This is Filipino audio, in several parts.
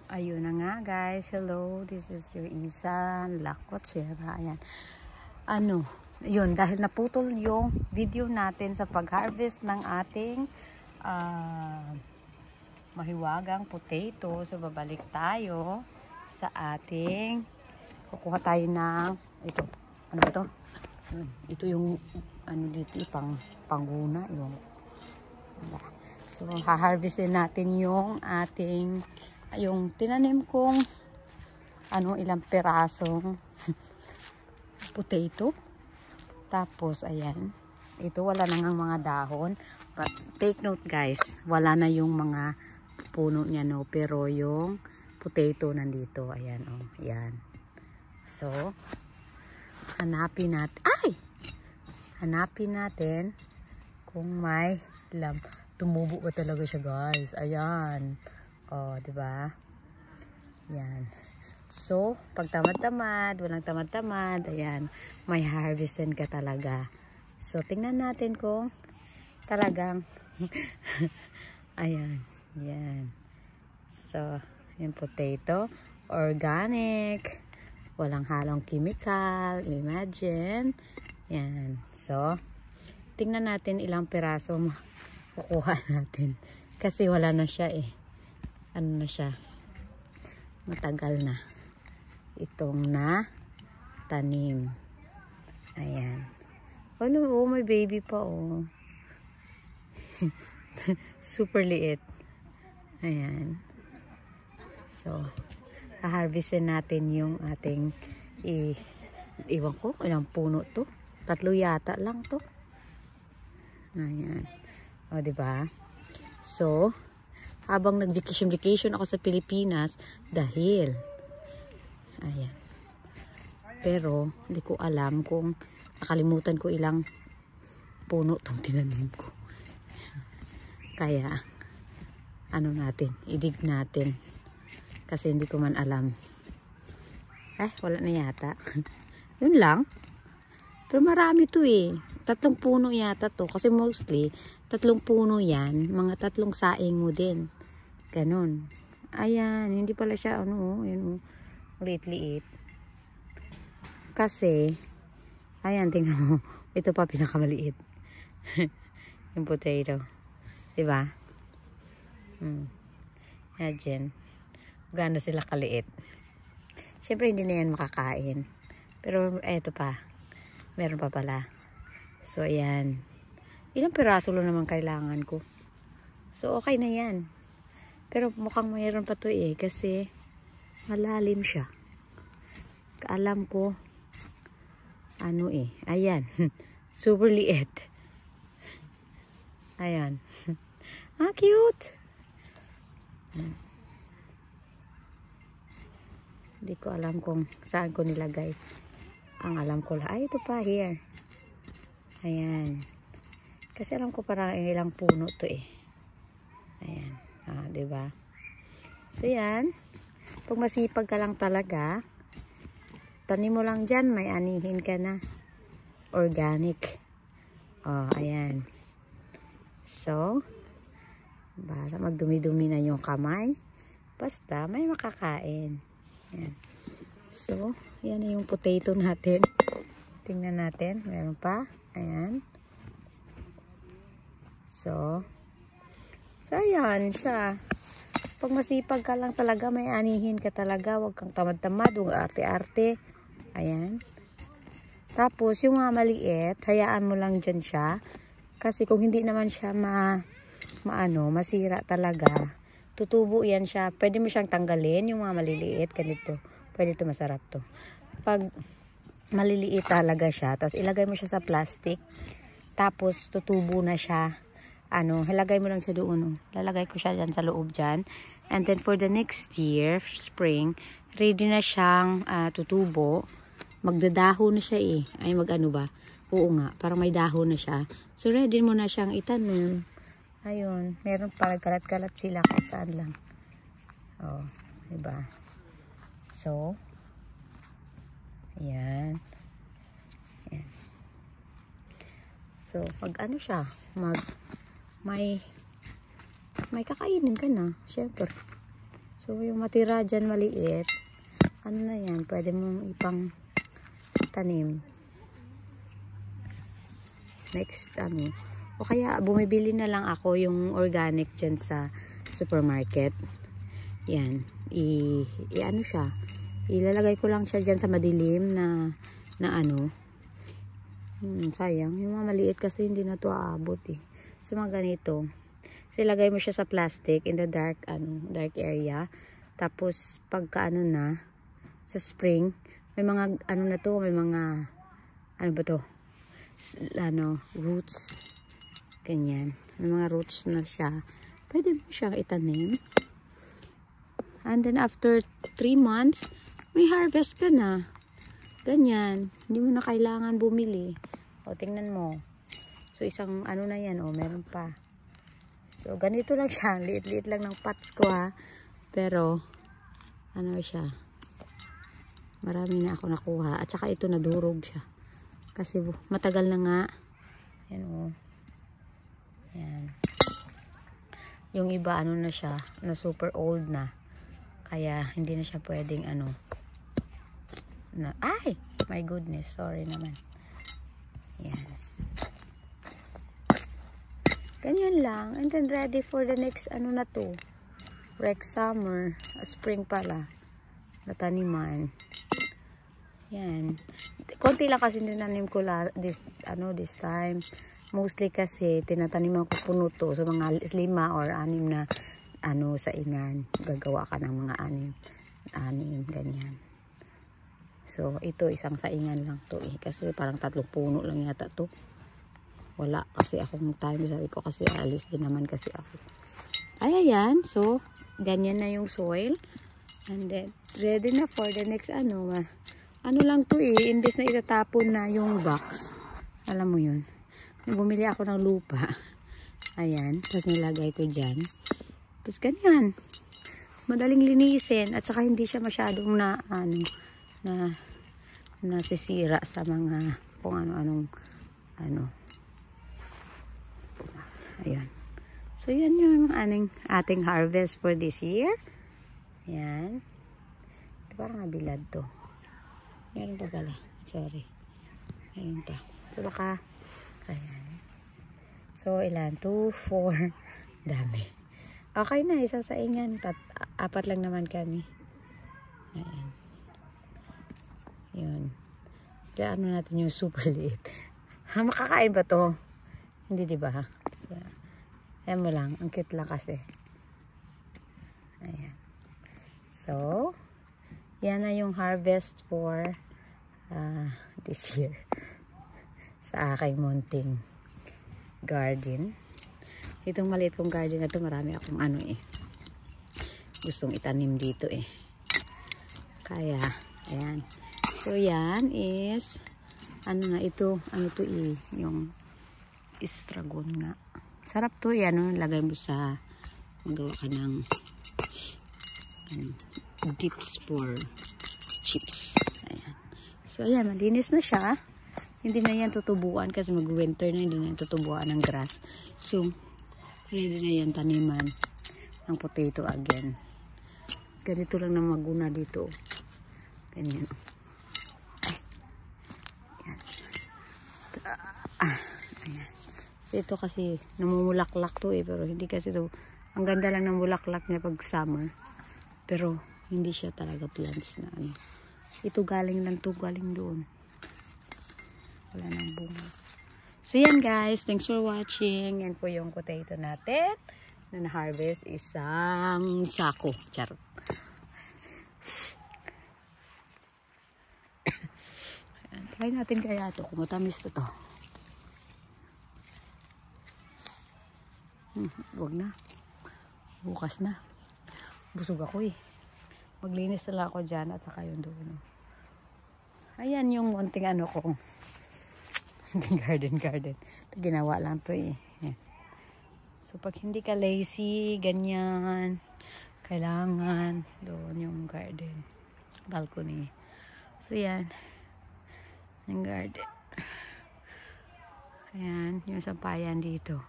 Ayun na nga guys, hello, this is your Isa Lakwachera. Ayan. Yun, dahil naputol yung video natin sa pag-harvest ng ating mahiwagang potato. So, babalik tayo sa ating, kukuha tayo ng, ito, ano ba ito? Ito yung, dito, panguna, yung, so, haharvestin natin yung ating, yung tinanim kong, ilang perasong potato. Tapos, ayan, ito wala na ngang mga dahon. But, take note guys, wala na yung mga puno niya, no? Pero yung potato nandito, ayan, oh, ayan. So, hanapin natin kung may tumubo ba talaga siya guys. Ayan. Oh, diba? Ayan. So, pag tamad-tamad, walang tamad-tamad, ayan, may harvestin ka talaga. So, tingnan natin kung talagang ayan. Ayan. So, yung potato, organic, walang halong chemical, imagine. Yan. So, tingnan natin ilang piraso kukuha natin. Kasi wala na siya eh. Ano na siya? Matagal na. Itong na tanim. Ayan. Oh, may baby pa oh. Super liit. Ayan. So, haharvestin natin yung ating iwan ko, ilang puno to. 3 yata lang to. Ayan. O, diba? So, habang nag-vacation ako sa Pilipinas, dahil, ayan. Pero, hindi ko alam kung nakalimutan ko ilang puno tong tinanim ko. Kaya, idig natin. Kasi hindi ko man alam. Wala na yata. Yun lang. Pero marami to eh. 3 puno yata to. Kasi mostly, 3 puno yan. Mga 3 saing mo din. Ganon. Ayan. Hindi pala siya, yun, liit-liit. Kasi, ayan, tingnan mo. Ito pa pinakamaliit. Yung potato. Diba? Ayan. Gano'n sila kaliit. Siyempre, hindi na yan makakain. Pero, eto pa. Meron pa pala. So, ayan. Ilang piraso lang naman kailangan ko. So, okay na yan. Pero, mukhang mayroon pa to eh. Kasi, malalim siya. Alam ko, ayan. Super liit. Ayan. Cute! Hindi ko alam kung saan ko nilagay. Ang alam ko lang, ito pa, here. Ayan. Kasi alam ko parang ilang puno to eh. Ayan. Diba? So, yan. Pag masipag ka lang talaga, tanim mo lang dyan, may anihin ka na. Organic. Ayan. So, basta magdumi-dumi na yung kamay. Basta, may makakain. Ayan. So, yan na yung potato natin. Tingnan natin. Meron pa. Ayan. So, ayan siya. Pag masipag ka lang talaga, may anihin ka talaga. Huwag kang tamad-tamad. Huwag arte-arte. Ayan. Tapos, yung mga maliit, hayaan mo lang dyan siya. Kasi kung hindi naman siya masira talaga, tutubo yan siya. Pwede mo siyang tanggalin, yung mga maliliit, ganito. Pwede ito, masarap to. Pag maliliit talaga siya, tapos ilagay mo siya sa plastic, tapos tutubo na siya. Ilagay mo lang siya doon. Lalagay ko siya dyan sa loob dyan. And then for the next year, spring, ready na siyang tutubo. Magdadaho na siya eh. Ay ba? Oo nga, parang may dahon na siya. So ready mo na siyang itanim. Ayun, meron parang kalat-kalat sila kahit saan lang. Diba? So, ayan. Ayan. So, pag siya, may kakainin ka na, syempre. So, So, yung matira dyan maliit, ano na yan, pwede mong ipang tanim. Next, o kaya bumibili na lang ako yung organic dyan sa supermarket. Yan, ano siya, ilalagay ko lang siya dyan sa madilim na sayang, yung mga maliit kasi hindi na to aabot eh. So, mga ganito. So, ilagay mo siya sa plastic in the dark area. Tapos, pagka na, sa spring, may mga, na to, may mga, roots. Ganyan. May mga roots na siya. Pwede mo siyang itanim. And then, after 3 months, may harvest ka na. Ganyan. Hindi mo na kailangan bumili. O, tingnan mo. So, isang na yan. O, meron pa. So, ganito lang siya. Liit-liit lang ng pots ko ha. Pero, siya. Marami na ako nakuha. At saka ito nadurog siya. Kasi matagal na nga. Yan o. Yan. Yung iba na siya. Na super old na. Kaya, hindi na siya pwedeng ay! My goodness. Sorry naman. Yan. Ganyan lang. And then ready for the next na to. Next summer. Spring pala. Nataniman. Yan. Konti lang kasi tinanim ko this time. Mostly kasi tinataniman ko puno to. So mga 5 or 6 na saingan. Gagawa ka ng mga 6. Ganyan. So ito isang saingan lang to eh. Kasi parang 3 puno lang yata to. Wala kasi akong time. Sabi ko kasi alis din naman kasi ako. Ayan. So, ganyan na yung soil. And then, ready na for the next ano lang to eh. Imbes na itatapon na yung box. Alam mo yun. Bumili ako ng lupa. Ayan. Tapos nilagay ko dyan. Tapos ganyan. Madaling linisin. At saka hindi siya masyadong nasisira sa mga kung ano-anong ayan. So, yan yung ating harvest for this year. Yan. Ito parang nabilad to. Meron pa pala. Sorry. Ayun pa. So, baka ayan. So, ilan? 2, 4. Dami. Okay na. Isa sa ingan. 4 lang naman kami. Ayan. Yun. Kaya natin yung super liit. Makakain ba to? Hindi, diba? So, ayan mo lang. Ang cute lang kasi. Ayan. So, yan na yung harvest for this year. Sa aking munting garden. Itong maliit kong garden na to, marami akong gustong itanim dito eh. Kaya, ayan. So, yan is ito yung estragon nga. Sarap to yan, lagay mo sa magawa ka ng dips for chips. Ayan. So, ayan, malinis na siya. Hindi na yan tutubuan kasi mag-winter na, hindi na yan tutubuan ng grass. So, ready na yan taniman ng potato again. Ganito lang na maguna dito. Ganyan. Ayan. Ito kasi namumulaklak to eh, pero hindi kasi to, ang ganda lang ng bulaklak niya pag summer, pero hindi siya talaga plants na ito galing lang to, galing doon, wala nang bunga. So yan guys, thanks for watching. Yan po yung potato natin na na-harvest, isang sako, charot. Try natin kaya ito kung matamis to. Huwag na. Bukas na. Busog ako eh. Maglinis na lang ako dyan at saka yung doon. Ayan yung munting ko. garden. Ito ginawa lang to eh. Ayan. So pag hindi ka lazy, ganyan, kailangan doon yung garden. Balcony. So yan. Yung garden. Ayan. Yung sampayan dito.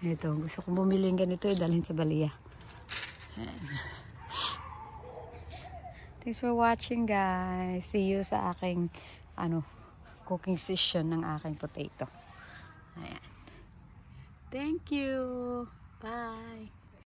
Ito, gusto kong bumili ng ganito, dalhin sa Balia. Ayan. Thanks for watching, guys. See you sa aking cooking session ng aking potato. Ayan. Thank you. Bye.